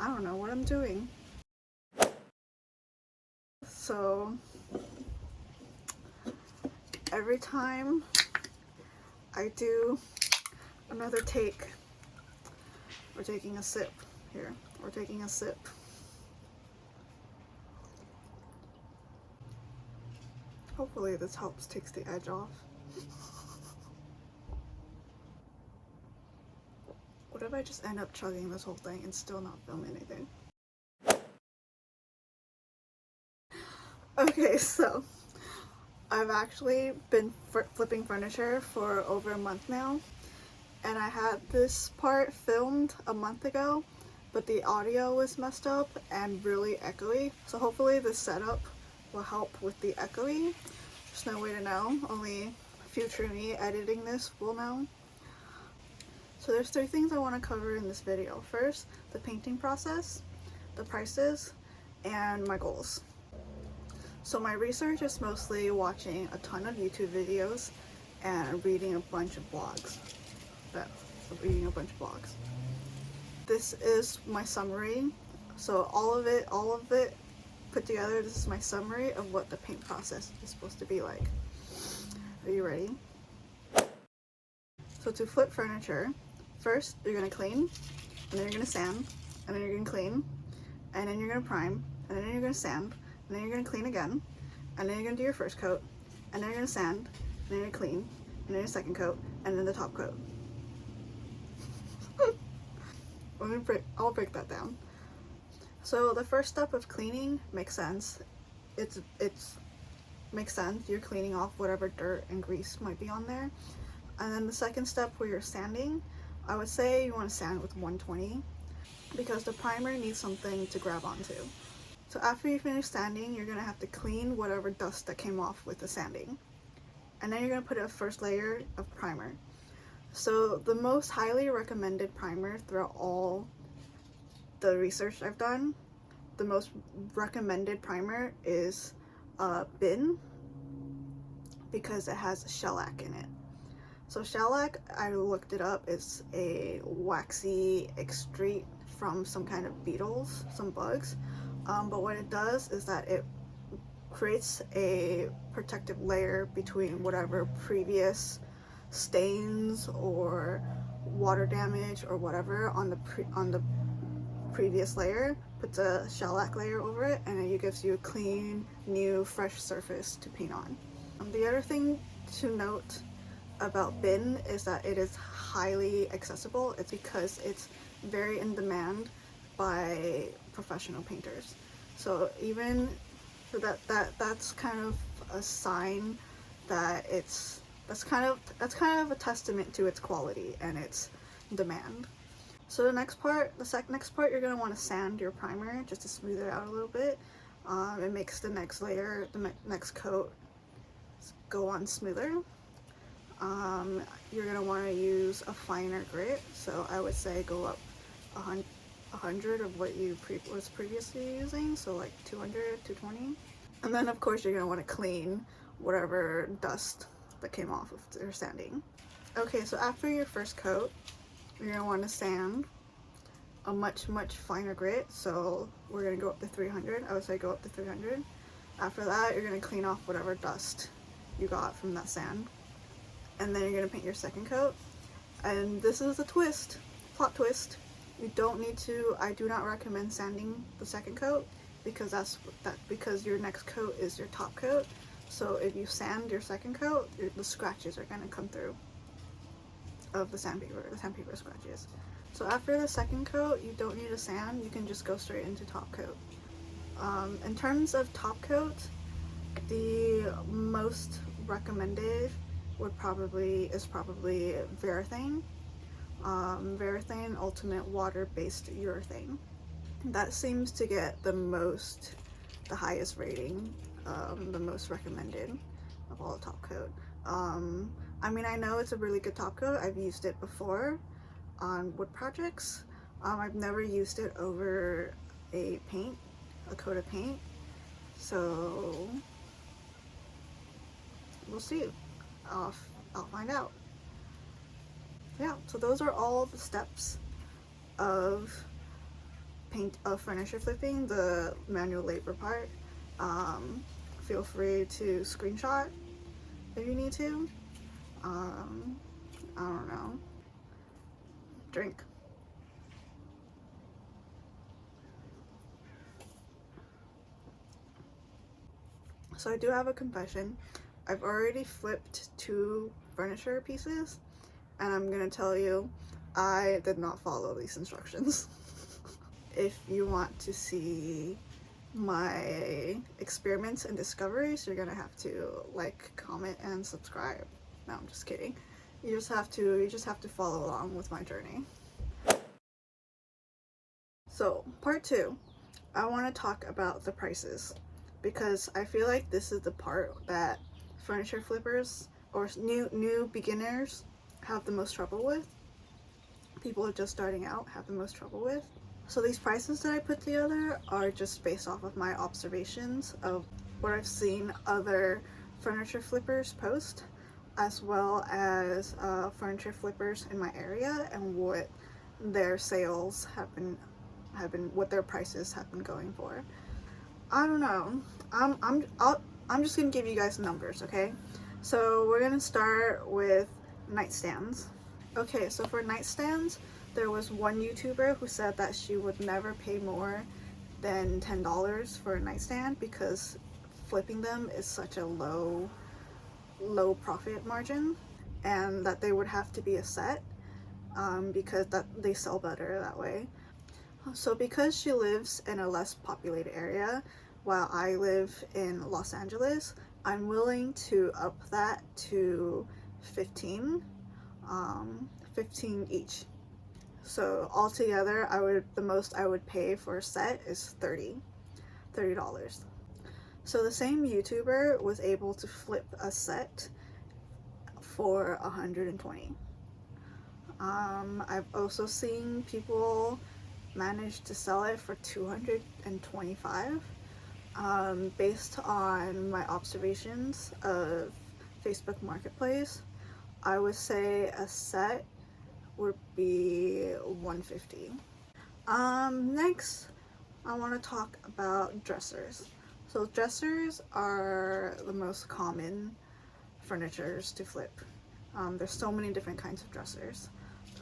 I don't know what I'm doing. So every time I do another take, we're taking a sip here. We're taking a sip. Hopefully this helps takes the edge off. What if I just end up chugging this whole thing and still not film anything? Okay, so I've actually been flipping furniture for over a month now, and I had this part filmed a month ago, but the audio was messed up and really echoey. So hopefully this setup will help with the echoey. There's no way to know, only future me editing this will know. So there's 3 things I want to cover in this video. First, the painting process, the prices, and my goals. So my research is mostly watching a ton of YouTube videos and reading a bunch of blogs. This is my summary. So all of it put together, this is my summary of what the paint process is supposed to be like. Are you ready? So to flip furniture, first you're gonna clean, and then you're gonna sand, and then you're gonna clean, and then you're gonna prime, and then you're gonna sand, and then you're gonna clean again, and then you're gonna do your first coat, and then you're gonna sand, and then you're gonna clean, and then your second coat, and then the top coat. I'll break that down. So the first step of cleaning makes sense. It's makes sense. You're cleaning off whatever dirt and grease might be on there. And then the second step where you're sanding, I would say you want to sand with 120 because the primer needs something to grab onto. So after you finish sanding, you're going to have to clean whatever dust that came off with the sanding. And then you're going to put a first layer of primer. So the most highly recommended primer throughout all the research I've done, the most recommended primer is Bin, because it has shellac in it. So shellac, I looked it up, is a waxy excrete from some kind of beetles, some bugs. But what it does is that it creates a protective layer between whatever previous stains or water damage or whatever on the previous layer, puts a shellac layer over it, and it gives you a clean, new, fresh surface to paint on. The other thing to note about Bin is that it is highly accessible. It's because it's very in demand by professional painters. So even so that's kind of a sign that that's kind of a testament to its quality and its demand. So the next part, you're going to want to sand your primer just to smooth it out a little bit. It makes the next layer, the next coat, go on smoother. You're going to want to use a finer grit, so I would say go up 100 of what you was previously using, so like 200, 220. And then of course you're going to want to clean whatever dust that came off of your sanding. Okay, so after your first coat, you're going to want to sand a much finer grit, so we're going to go up to 300. I would say go up to 300. After that, you're going to clean off whatever dust you got from that sand, and then you're going to paint your second coat. And this is a twist, plot twist. You don't need to, I do not recommend sanding the second coat because because your next coat is your top coat. So if you sand your second coat, the scratches are going to come through of the sandpaper scratches. So after the second coat, you don't need to sand, you can just go straight into top coat. In terms of top coat, the most recommended is probably Varathane. Varathane Ultimate Water-Based Urethane. That seems to get the highest rating, the most recommended of all the top coat. I mean, I know it's a really good top coat. I've used it before on wood projects. I've never used it over a coat of paint. So we'll see. I'll find out. Yeah, so those are all the steps of furniture flipping, the manual labor part, feel free to screenshot if you need to. I don't know. Drink. So I do have a confession. I've already flipped 2 furniture pieces, and I'm gonna tell you, I did not follow these instructions. If you want to see my experiments and discoveries, you're gonna have to like, comment, and subscribe. No, I'm just kidding. You just have to follow along with my journey. So, part 2, I want to talk about the prices, because I feel like this is the part that furniture flippers or new beginners have the most trouble with. People just starting out have the most trouble with. So these prices that I put together are just based off of my observations of what I've seen other furniture flippers post, as well as furniture flippers in my area, and what their sales have been, what their prices have been going for. I don't know. I'm just gonna give you guys numbers, okay? So we're gonna start with nightstands. Okay, so for nightstands, there was one YouTuber who said that she would never pay more than $10 for a nightstand because flipping them is such a low profit margin, and that they would have to be a set, because they sell better that way. So because she lives in a less populated area while I live in Los Angeles, I'm willing to up that to 15 each. So altogether, the most I would pay for a set is $30. So the same YouTuber was able to flip a set for $120. I've also seen people manage to sell it for $225. Based on my observations of Facebook Marketplace, I would say a set would be $150. Next, I want to talk about dressers. So dressers are the most common furnitures to flip. There's so many different kinds of dressers.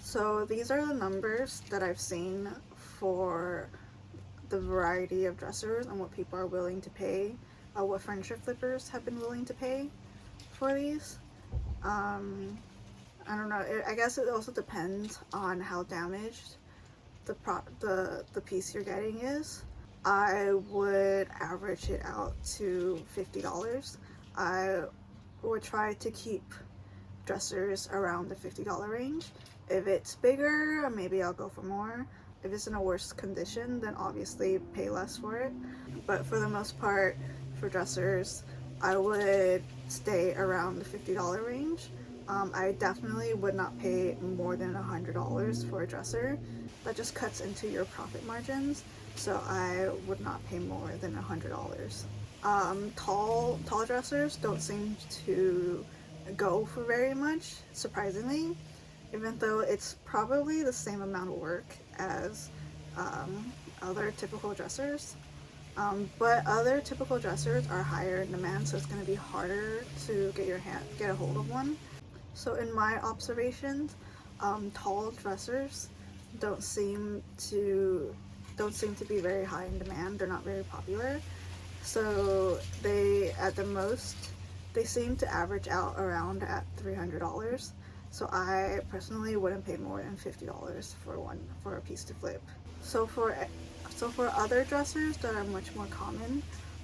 So these are the numbers that I've seen for the variety of dressers and what people are willing to pay, what furniture flippers have been willing to pay for these. I don't know, I guess it also depends on how damaged the piece you're getting is. I would average it out to $50. I would try to keep dressers around the $50 range. If it's bigger, maybe I'll go for more. If it's in a worse condition, then obviously pay less for it. But for the most part, for dressers, I would stay around the $50 range. I definitely would not pay more than $100 for a dresser. That just cuts into your profit margins, so I would not pay more than $100. Tall dressers don't seem to go for very much, surprisingly, even though it's probably the same amount of work as other typical dressers. But other typical dressers are higher in demand, so it's going to be harder to get a hold of one. So in my observations, tall dressers don't seem to be very high in demand. They're not very popular. So they, at the most, they seem to average out around at $300. So I personally wouldn't pay more than $50 for a piece to flip. So for other dressers that are much more common,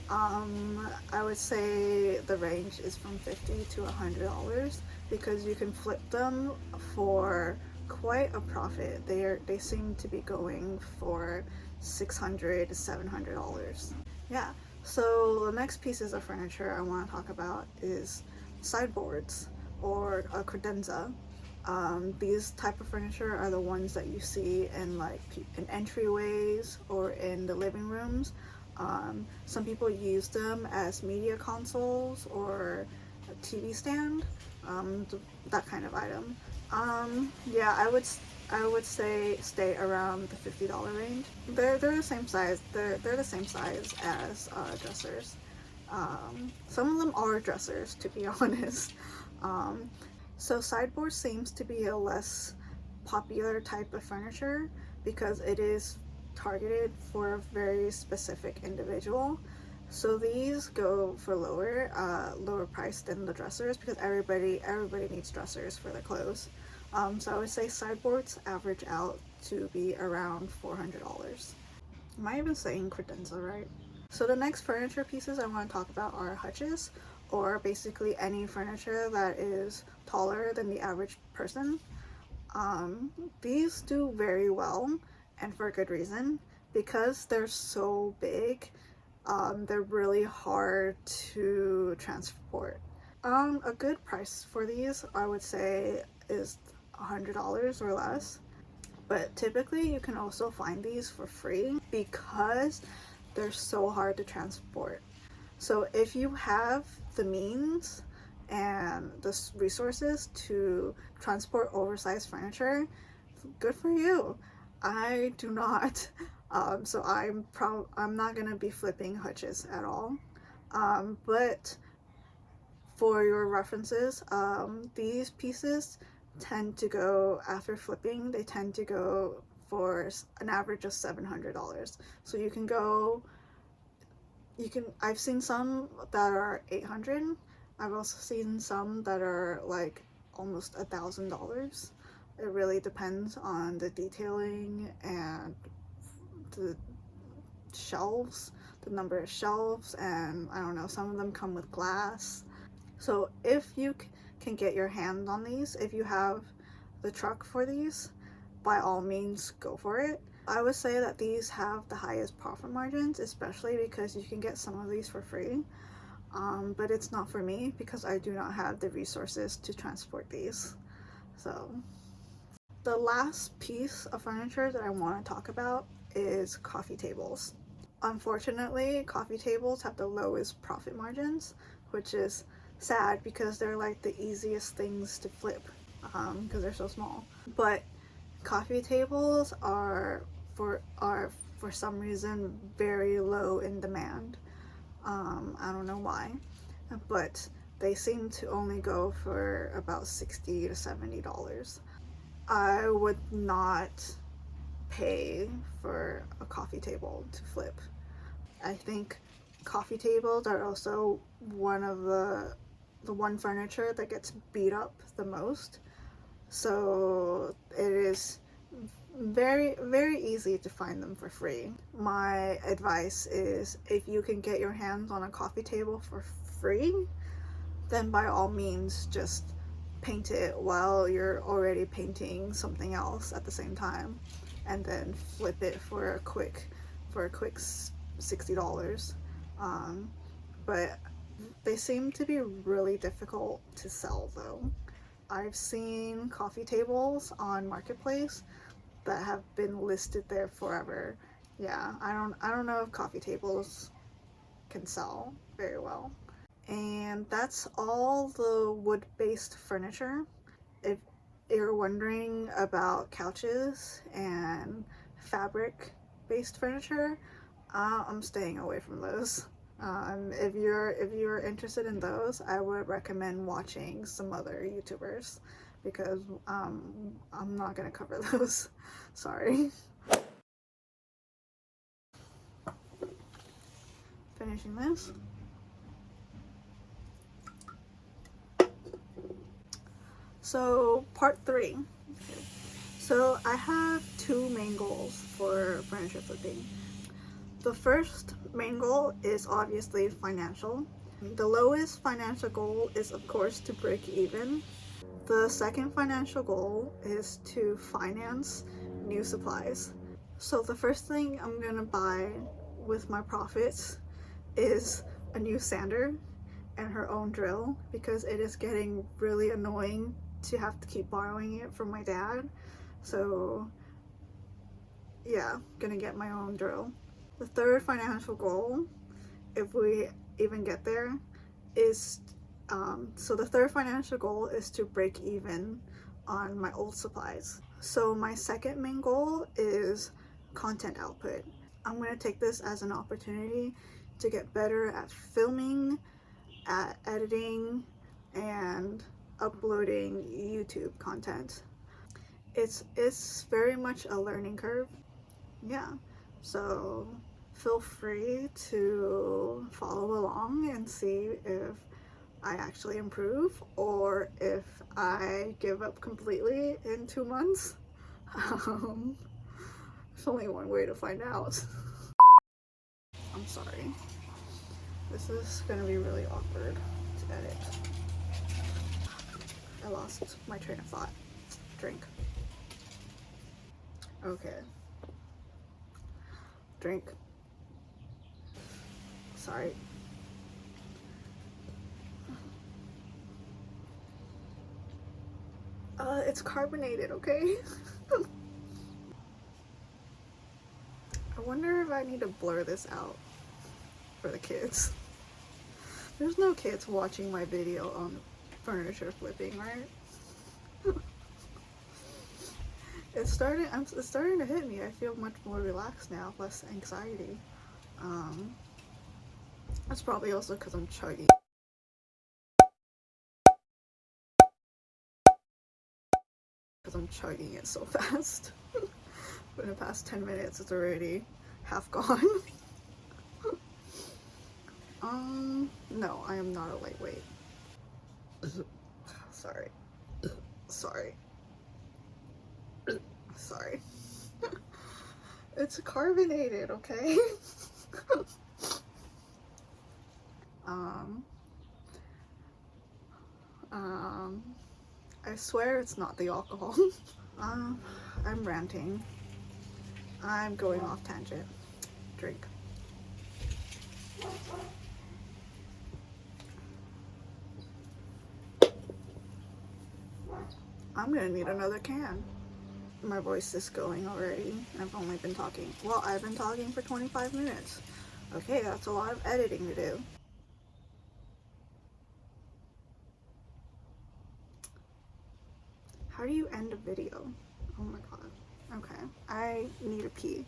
I would say the range is from $50 to $100 because you can flip them for quite a profit. They seem to be going for $600 to $700. Yeah. So the next pieces of furniture I want to talk about is sideboards or a credenza. These type of furniture are the ones that you see in in entryways or in the living rooms. Some people use them as media consoles or a TV stand, that kind of item. Yeah, I would say stay around the $50 range. They're the same size. They're the same size as dressers. Some of them are dressers, to be honest. So sideboard seems to be a less popular type of furniture because it is targeted for a very specific individual. So these go for lower price than the dressers because everybody needs dressers for their clothes. So I would say sideboards average out to be around $400. Am I even saying credenza right? So the next furniture pieces I want to talk about are hutches, or basically any furniture that is taller than the average person. These do very well, and for a good reason, because they're so big. They're really hard to transport. A good price for these, I would say, is $100 or less. But typically you can also find these for free because they're so hard to transport. So if you have the means and the resources to transport oversized furniture, good for you. I do not. So I'm not gonna be flipping hutches at all. But for your references, these pieces tend to go, after flipping, they tend to go for an average of $700. So I've seen some that are 800. I've also seen some that are like almost $1,000. It really depends on the detailing and the shelves, the number of shelves, and I don't know, some of them come with glass. So if you can get your hand on these, if you have the truck for these, by all means go for it. I would say that these have the highest profit margins, especially because you can get some of these for free. But it's not for me because I do not have the resources to transport these. So the last piece of furniture that I want to talk about is coffee tables. Unfortunately, coffee tables have the lowest profit margins, which is sad because they're like the easiest things to flip because they're so small. But coffee tables are for some reason very low in demand. I don't know why, but they seem to only go for about $60 to $70. I would not pay for a coffee table to flip. I think coffee tables are also one of the one furniture that gets beat up the most. So it is very easy to find them for free. My advice is if you can get your hands on a coffee table for free, then by all means just paint it while you're already painting something else at the same time, and then flip it for a quick $60. But they seem to be really difficult to sell though. I've seen coffee tables on Marketplace that have been listed there forever. Yeah, I don't know if coffee tables can sell very well. And that's all the wood-based furniture. If you're wondering about couches and fabric-based furniture, I'm staying away from those. If you're interested in those, I would recommend watching some other YouTubers because I'm not gonna cover those. Sorry. Finishing this. So part 3. So I have 2 main goals for furniture flipping. The first main goal is obviously financial. The lowest financial goal is of course to break even. The second financial goal is to finance new supplies. So the first thing I'm gonna buy with my profits is a new sander and her own drill because it is getting really annoying to have to keep borrowing it from my dad. So yeah, gonna get my own drill. The third financial goal, if we even get there, is so the third financial goal is to break even on my old supplies. So my second main goal is content output. I'm going to take this as an opportunity to get better at filming, at editing, and uploading YouTube content. It's very much a learning curve. Yeah. So feel free to follow along and see if I actually improve or if I give up completely in 2 months. There's only one way to find out. I'm sorry. This is gonna be really awkward to edit. I lost my train of thought. Drink. Okay. Drink. Sorry. It's carbonated, okay? I wonder if I need to blur this out for the kids. There's no kids watching my video on furniture flipping, right? It's starting to hit me. I feel much more relaxed now, less anxiety. That's probably also because I'm chugging. Because I'm chugging it so fast. But in the past 10 minutes, it's already half gone. No, I am not a lightweight. Sorry. Sorry. Sorry. It's carbonated, okay? um, I swear it's not the alcohol. I'm ranting. I'm going off tangent. Drink. I'm gonna need another can. My voice is going already. I've only been talking. Well, I've been talking for 25 minutes. Okay, that's a lot of editing to do. How do you end a video? Oh my god. Okay, I need a pee.